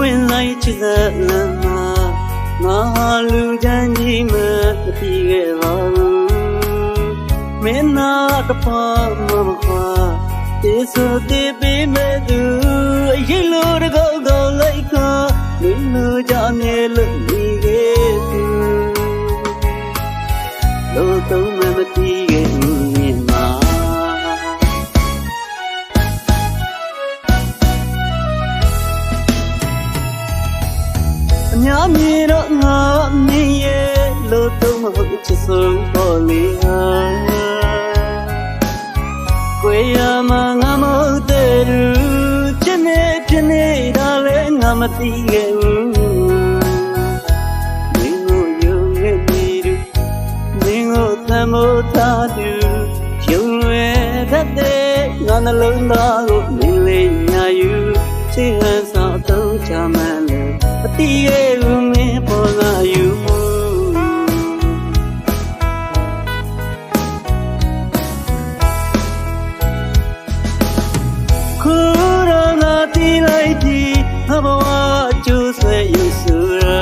ဝင်လိုက်ချစ်တဲ့လမ်းမှာငါလူချမ်းကြီးမပြီးခဲ့ပါဘူးမင်းနာတပါမမခွာတေဆိုတေပေးမဲ့သူအရေးလို့တကောက်ကောက်လိုက်ခါမင်းလူကြမြဲလို့နေခဲ့သူလို့တော့မတီးခဲ့ဘူးမှာအများမြေတော့ငါမင်းရဲ့လို့တော့မဟုတ်ချစ်ဆုံးပေါ်လေဟာကိုရမငါမဟုတ်တဲ့လူချစ်နေဖြစ်နေတာလဲငါမသိခဲ့ဘူးမင်းကိုယုံခဲ့ပြီးသူမင်းကိုသံမိုးထားသူယုံလွယ်တတ်တဲ့ငါနှလုံးသားကိုမင်းလေးညာယူချစ်ဟန်ဆောင်တော့ချမှန်းလဲမသိခဲ့ဘူးမင်းပေါ်လာယူဘဝကျိုးဆွဲယူဆရာ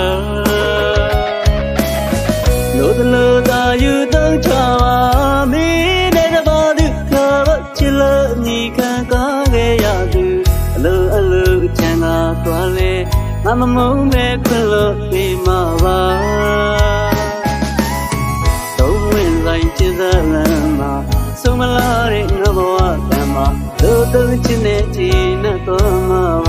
လို့တလို့သာယူတော့ချပါမင်းတဲ့ဘာသူခါချစ်လို့ညီခံကားခဲ့ရသူအလိုချမ်းသာသွားလဲငါမမုန်းမဲ့ခွလို့နေမှာပါသုံးဝင်ဆိုင်ချစ်သလားမှာဆုံးမလားတဲ့ငါဘဝတမ်းမှာလို့တော့ချစ်နေချင်တော့မှာ